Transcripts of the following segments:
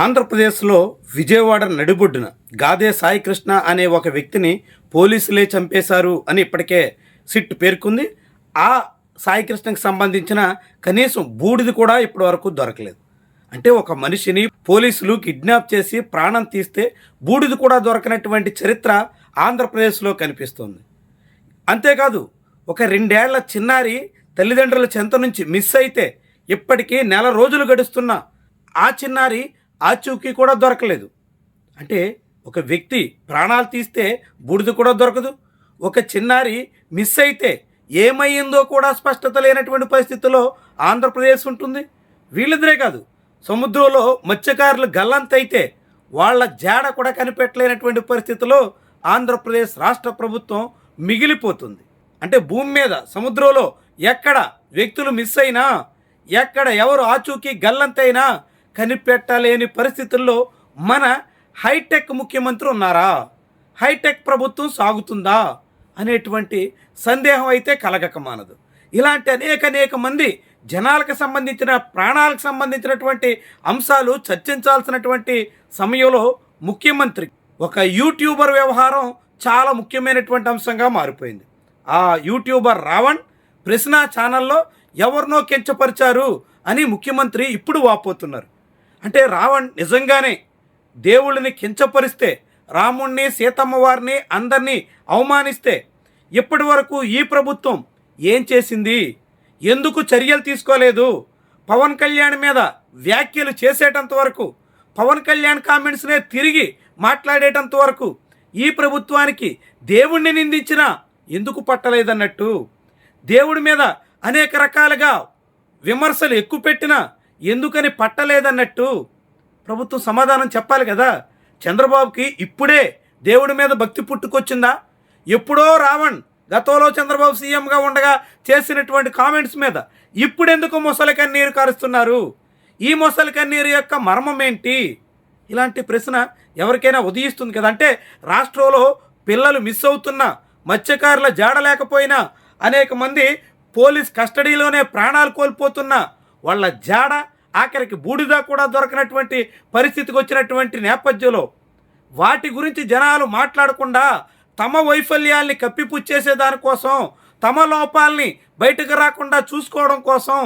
ఆంధ్రప్రదేశ్లో విజయవాడ నడిబొడ్డున గాదే సాయికృష్ణ అనే ఒక వ్యక్తిని పోలీసులే చంపేశారు అని ఇప్పటికే సిట్ పేర్కొంది. ఆ సాయికృష్ణకి సంబంధించిన కనీసం బూడిది కూడా ఇప్పటి వరకు దొరకలేదు. అంటే ఒక మనిషిని పోలీసులు కిడ్నాప్ చేసి ప్రాణం తీస్తే బూడిది కూడా దొరకనటువంటి చరిత్ర ఆంధ్రప్రదేశ్లో కనిపిస్తుంది. అంతేకాదు, ఒక 2 ఏళ్ల చిన్నారి తల్లిదండ్రుల చెంత నుంచి మిస్ అయితే ఇప్పటికీ నెల రోజులు గడుస్తున్న ఆ చిన్నారి ఆచూకీ కూడా దొరకలేదు. అంటే ఒక వ్యక్తి ప్రాణాలు తీస్తే బూడిద కూడా దొరకదు, ఒక చిన్నారి మిస్ అయితే ఏమయ్యిందో కూడా స్పష్టత లేనటువంటి పరిస్థితుల్లో ఆంధ్రప్రదేశ్ ఉంటుంది. వీళ్ళిద్దరే కాదు, సముద్రంలో మత్స్యకారులు గల్లంతైతే వాళ్ళ జాడ కూడా కనిపెట్టలేనటువంటి పరిస్థితుల్లో ఆంధ్రప్రదేశ్ రాష్ట్ర ప్రభుత్వం మిగిలిపోతుంది. అంటే భూమి మీద సముద్రంలో ఎక్కడ వ్యక్తులు మిస్ అయినా, ఎక్కడ ఎవరు ఆచూకీ గల్లంతైనా కనిపెట్టలేని పరిస్థితుల్లో మన హైటెక్ ముఖ్యమంత్రి ఉన్నారా, హైటెక్ ప్రభుత్వం సాగుతుందా అనేటువంటి సందేహం అయితే కలగక మానదు. ఇలాంటి అనేక మంది జనాలకు సంబంధించిన ప్రాణాలకు సంబంధించినటువంటి అంశాలు చర్చించాల్సినటువంటి సమయంలో ముఖ్యమంత్రి ఒక యూట్యూబర్ వ్యవహారం చాలా ముఖ్యమైనటువంటి అంశంగా మారిపోయింది. ఆ యూట్యూబర్ రావణ్ ప్రశ్న ఛానల్లో ఎవరినో కించపరిచారు అని ముఖ్యమంత్రి ఇప్పుడు వాపోతున్నారు. అంటే రావణ్ నిజంగానే దేవుళ్ళని కించపరిస్తే, రాముణ్ణి సీతమ్మ వారిని అందరినీ అవమానిస్తే ఇప్పటి వరకు ఈ ప్రభుత్వం ఏం చేసింది, ఎందుకు చర్యలు తీసుకోలేదు, పవన్ కళ్యాణ్ మీద వ్యాఖ్యలు చేసేటంత వరకు, పవన్ కళ్యాణ్ కామెంట్స్నే తిరిగి మాట్లాడేటంత వరకు ఈ ప్రభుత్వానికి దేవుణ్ణి నిందించినా ఎందుకు పట్టలేదన్నట్టు, దేవుడి మీద అనేక రకాలుగా విమర్శలు ఎక్కువ పెట్టినా ఎందుకని పట్టలేదన్నట్టు ప్రభుత్వం సమాధానం చెప్పాలి కదా. చంద్రబాబుకి ఇప్పుడే దేవుడి మీద భక్తి పుట్టుకొచ్చిందా? ఎప్పుడో రావణ్ గతంలో చంద్రబాబు సీఎంగా ఉండగా చేసినటువంటి కామెంట్స్ మీద ఇప్పుడెందుకు మొసలి కన్నీరు కారుస్తున్నారు? ఈ మొసలి కన్నీరు యొక్క మర్మం ఏంటి? ఇలాంటి ప్రశ్న ఎవరికైనా ఉదయిస్తుంది కదా. అంటే రాష్ట్రంలో పిల్లలు మిస్ అవుతున్నా, మత్స్యకారుల జాడ లేకపోయినా, అనేక మంది పోలీస్ కస్టడీలోనే ప్రాణాలు కోల్పోతున్నా, వాళ్ళ జాడ ఆఖరికి బూడిద కూడా దొరకనటువంటి పరిస్థితికి వచ్చినటువంటి నేపథ్యంలో వాటి గురించి జనాలు మాట్లాడకుండా తమ వైఫల్యాల్ని కప్పిపుచ్చేసే దానికోసం, తమ లోపాలని బయటకు రాకుండా చూసుకోవడం కోసం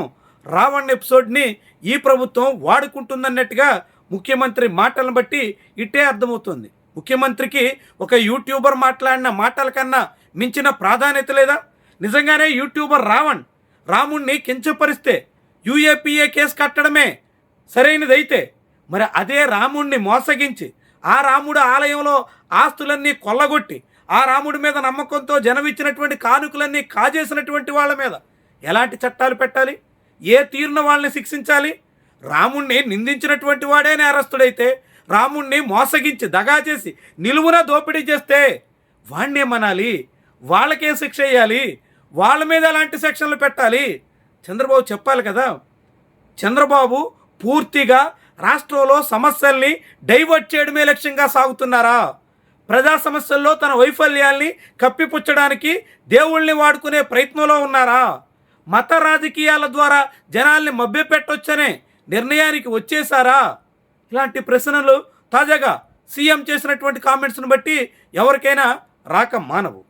రావణ్ ఎపిసోడ్ని ఈ ప్రభుత్వం వాడుకుంటుందన్నట్టుగా ముఖ్యమంత్రి మాటలను బట్టి ఇట్టే అర్థమవుతుంది. ముఖ్యమంత్రికి ఒక యూట్యూబర్ మాట్లాడిన మాటల కన్నా మించిన ప్రాధాన్యత లేదా? నిజంగానే యూట్యూబర్ రావణ్ రాముణ్ణి కించపరిస్తే యూఏపీఏ కేసు కట్టడమే సరైనదైతే, మరి అదే రాముణ్ణి మోసగించి ఆ రాముడు ఆలయంలో ఆస్తులన్నీ కొల్లగొట్టి ఆ రాముడి మీద నమ్మకంతో జనమిచ్చినటువంటి కానుకలన్నీ కాజేసినటువంటి వాళ్ళ మీద ఎలాంటి చట్టాలు పెట్టాలి? ఏ తీరున వాళ్ళని శిక్షించాలి? రాముణ్ణి నిందించినటువంటి వాడే నేరస్తుడైతే, రాముణ్ణి మోసగించి దగా చేసి నిలువున దోపిడీ చేస్తే వాణ్ణేమనాలి? వాళ్ళకే శిక్ష వేయాలి, వాళ్ళ మీద ఎలాంటి సెక్షన్లు పెట్టాలి? చంద్రబాబు చెప్పాలి కదా. చంద్రబాబు పూర్తిగా రాష్ట్రంలో సమస్యల్ని డైవర్ట్ చేయడమే లక్ష్యంగా సాగుతున్నారా? ప్రజా సమస్యల్లో తన వైఫల్యాల్ని కప్పిపుచ్చడానికి దేవుళ్ళని వాడుకునే ప్రయత్నంలో ఉన్నారా? మత రాజకీయాల ద్వారా జనాల్ని మభ్యపెట్టొచ్చనే నిర్ణయానికి వచ్చేసారా? ఇలాంటి ప్రశ్నలు తాజాగా సీఎం చేసినటువంటి కామెంట్స్ను బట్టి ఎవరికైనా రాక మానవు.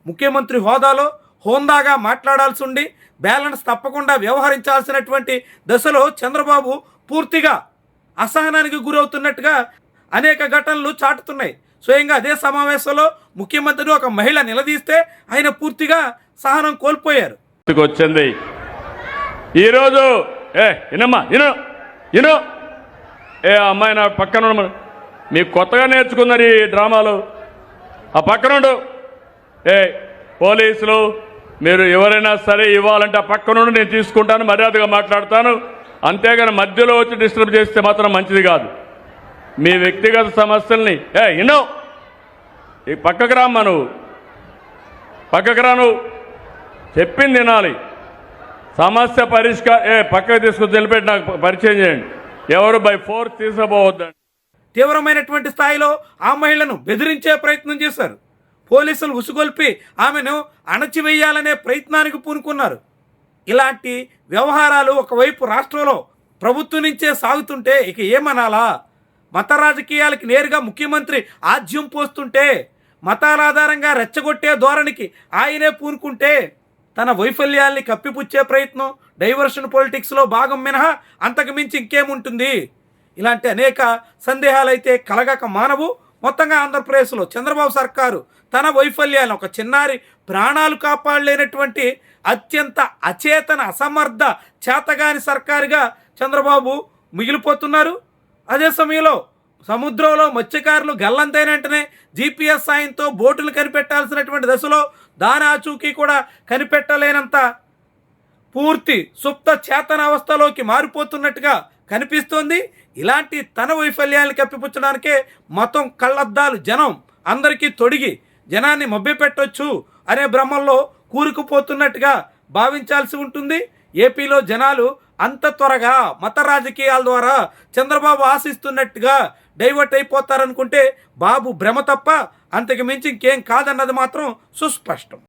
ముఖ్యమంత్రి హోదాలో హోందాగా మాట్లాడాల్సి ఉండి బ్యాలెన్స్ తప్పకుండా వ్యవహరించాల్సినటువంటి దశలో చంద్రబాబు పూర్తిగా అసహనానికి గురవుతున్నట్టుగా అనేక ఘటనలు చాటుతున్నాయి. స్వయంగా అదే సమావేశంలో ముఖ్యమంత్రిని ఒక మహిళ నిలదీస్తే ఆయన పూర్తిగా సహనం కోల్పోయారు. వచ్చింది ఈరోజు అమ్మాయి నా పక్కన మీకు కొత్తగా నేర్చుకున్నారు ఈ డ్రామాలు. ఆ పక్కనుండు పోలీసులు మీరు ఎవరైనా సరే ఇవ్వాలంటే ఆ పక్క నుండి నేను తీసుకుంటాను, మర్యాదగా మాట్లాడతాను. అంతేగాని మధ్యలో వచ్చి డిస్టర్బ్ చేస్తే మాత్రం మంచిది కాదు. మీ వ్యక్తిగత సమస్యల్ని ఈ పక్కకు రామ్మా, నువ్వు పక్కకు రా, నువ్వు చెప్పింది వినాలి. సమస్య పక్కకు తీసుకొచ్చి తెలిపెట్టి నాకు పరిచయం చేయండి. ఎవరు బై ఫోర్స్ తీసుకుపోవద్దండి. తీవ్రమైనటువంటి స్థాయిలో ఆ మహిళను బెదిరించే ప్రయత్నం చేశారు. పోలీసులు ఉసుగొల్పి ఆమెను అణచివేయాలనే ప్రయత్నానికి పూనుకున్నారు. ఇలాంటి వ్యవహారాలు ఒకవైపు రాష్ట్రంలో ప్రభుత్వం నుంచే సాగుతుంటే ఇక ఏమనాలా? మత రాజకీయాలకి నేరుగా ముఖ్యమంత్రి ఆజ్యం పోస్తుంటే, మతాల ఆధారంగా రెచ్చగొట్టే ధోరణికి ఆయనే పూనుకుంటే, తన వైఫల్యాల్ని కప్పిపుచ్చే ప్రయత్నం, డైవర్షన్ పొలిటిక్స్లో భాగం మినహా అంతకు మించి ఇంకేముంటుంది? ఇలాంటి అనేక సందేహాలు అయితే కలగక మానవు. మొత్తంగా ఆంధ్రప్రదేశ్లో చంద్రబాబు సర్కారు తన వైఫల్యాలను, ఒక చిన్నారి ప్రాణాలు కాపాడలేనటువంటి అత్యంత అచేతన, అసమర్థ, చేతగాని సర్కారుగా చంద్రబాబు మిగిలిపోతున్నారు. అదే సమయంలో సముద్రంలో మత్స్యకారులు గల్లంతైన వెంటనే జీపీఎస్ సాయంతో బోటులు కనిపెట్టాల్సినటువంటి దశలో దాని ఆచూకీ కూడా కనిపెట్టలేనంత పూర్తి సుప్త చేతన అవస్థలోకి మారిపోతున్నట్టుగా కనిపిస్తోంది. ఇలాంటి తన వైఫల్యాన్ని కప్పిపుచ్చడానికే మతం కళ్ళద్దాలు జనం అందరికీ తొడిగి జనాన్ని మభ్యపెట్టొచ్చు అనే భ్రమంలో కూరుకుపోతున్నట్టుగా భావించాల్సి ఉంటుంది. ఏపీలో జనాలు అంత త్వరగా మత రాజకీయాల ద్వారా చంద్రబాబు ఆశిస్తున్నట్టుగా డైవర్ట్ అయిపోతారనుకుంటే బాబు భ్రమ తప్ప అంతకు మించి ఇంకేం కాదన్నది మాత్రం సుస్పష్టం.